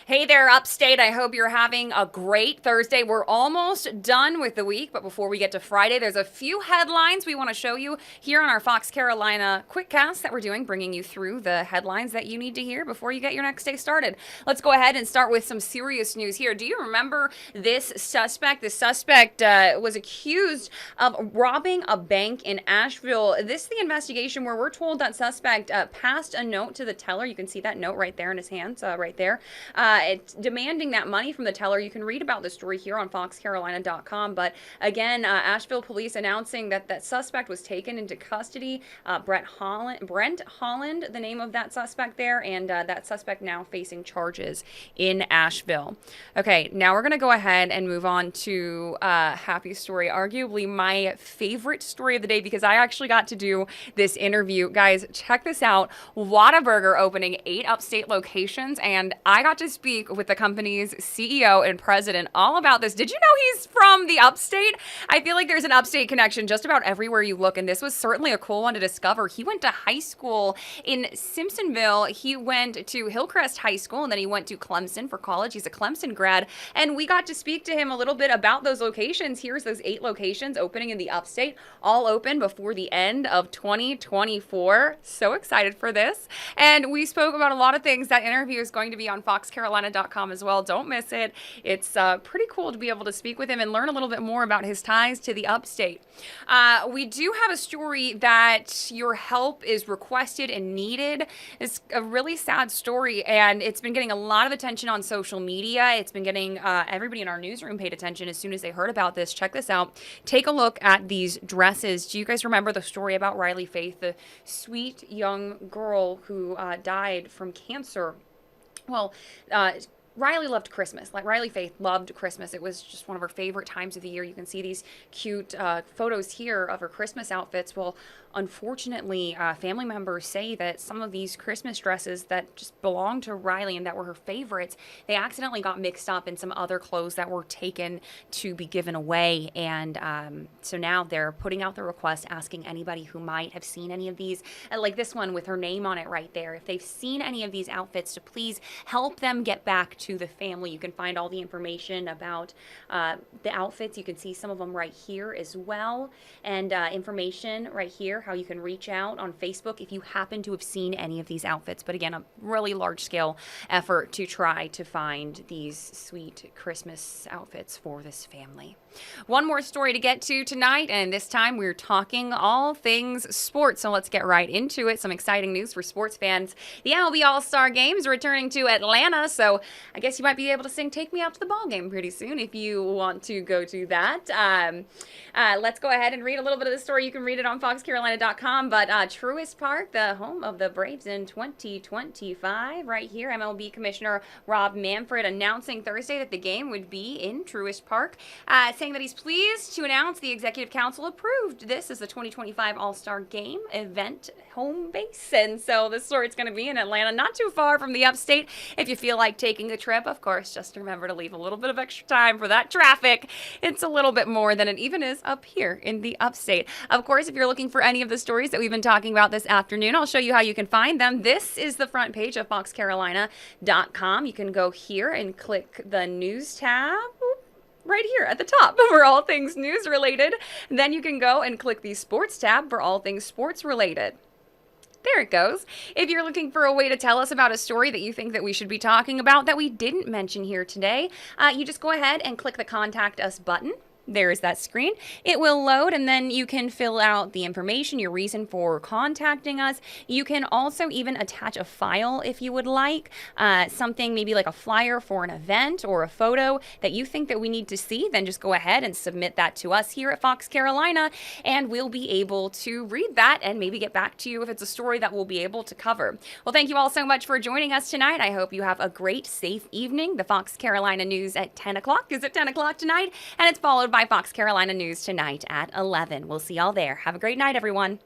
Hey there, Upstate. I hope you're having a great Thursday. We're almost done with the week, but before we get to Friday, there's a few headlines we want to show you here on our Fox Carolina Quickcast that we're doing, bringing you through the headlines that you need to hear before you get your next day started. Let's go ahead and start with some serious news here. Do you remember this suspect? The suspect was accused of robbing a bank in Asheville. This is the investigation where we're told that suspect passed a note to the teller. You can see that note right there in his hands, right there. It's demanding that money from the teller. You can read about the story here on foxcarolina.com. But again, Asheville police announcing that that suspect was taken into custody. Brent Holland, the name of that suspect there, and that suspect now facing charges in Asheville. Okay, now we're going to go ahead and move on to happy story, arguably my favorite story of the day because I actually got to do this interview. Guys, check this out. Whataburger opening 8 upstate locations, and I got to speak with the company's CEO and president all about this. Did you know he's from the upstate? I feel like there's an upstate connection just about everywhere you look, and this was certainly a cool one to discover. He went to high school in Simpsonville. He went to Hillcrest High School, and then he went to Clemson for college. He's a Clemson grad, and we got to speak to him a little bit about those locations. Here's those 8 locations opening in the upstate, all open before the end of 2024. So excited for this. And we spoke about a lot of things. That interview is going to be on foxcarolina.com as well. Don't miss it. It's pretty cool to be able to speak with him and learn a little bit more about his ties to the upstate. We do have a story that your help is requested and needed. It's a really sad story, and it's been getting a lot of attention on social media. It's been getting everybody in our newsroom paid attention as soon as they heard about this. Check this out. Take a look at these dresses. Do you guys remember the story about Riley Faith, the sweet young girl who died from cancer? Well, Riley loved Christmas. Like Riley Faith loved Christmas. It was just one of her favorite times of the year. You can see these cute photos here of her Christmas outfits. Well, unfortunately, family members say that some of these Christmas dresses that just belonged to Riley and that were her favorites, they accidentally got mixed up in some other clothes that were taken to be given away. And so now they're putting out the request asking anybody who might have seen any of these, like this one with her name on it right there, if they've seen any of these outfits, to please help them get back to the family. You can find all the information about the outfits. You can see some of them right here as well, and information right here how you can reach out on Facebook if you happen to have seen any of these outfits. But again, a really large scale effort to try to find these sweet Christmas outfits for this family. One more story to get to tonight, and this time we're talking all things sports. So let's get right into it. Some exciting news for sports fans. The MLB All-Star Game is returning to Atlanta, so I guess you might be able to sing "Take Me Out to the Ball Game" pretty soon if you want to go to that. Let's go ahead and read a little bit of the story. You can read it on foxcarolina.com, but Truist Park, the home of the Braves in 2025, right here, MLB Commissioner Rob Manfred announcing Thursday that the game would be in Truist Park, saying that he's pleased to announce the Executive Council approved this as the 2025 All-Star Game event home base. And so this is where it's going to be in Atlanta, not too far from the upstate. If you feel like taking the trip, of course, just remember to leave a little bit of extra time for that traffic. It's a little bit more than it even is up here in the upstate. Of course, if you're looking for any of the stories that we've been talking about this afternoon, I'll show you how you can find them. This is the front page of foxcarolina.com. You can go here and click the news tab right here at the top for all things news related. Then you can go and click the sports tab for all things sports related. There it goes. If you're looking for a way to tell us about a story that you think that we should be talking about that we didn't mention here today, you just go ahead and click the Contact Us button. There's that screen. It will load, and then you can fill out the information, your reason for contacting us. You can also even attach a file if you would like, something maybe like a flyer for an event or a photo that you think that we need to see. Then just go ahead and submit that to us here at Fox Carolina, and we'll be able to read that and maybe get back to you if it's a story that we'll be able to cover. Well, thank you all so much for joining us tonight. I hope you have a great, safe evening. The Fox Carolina News at 10 o'clock is at 10 o'clock tonight, and it's followed by Fox Carolina News tonight at 11. We'll see y'all there. Have a great night, everyone.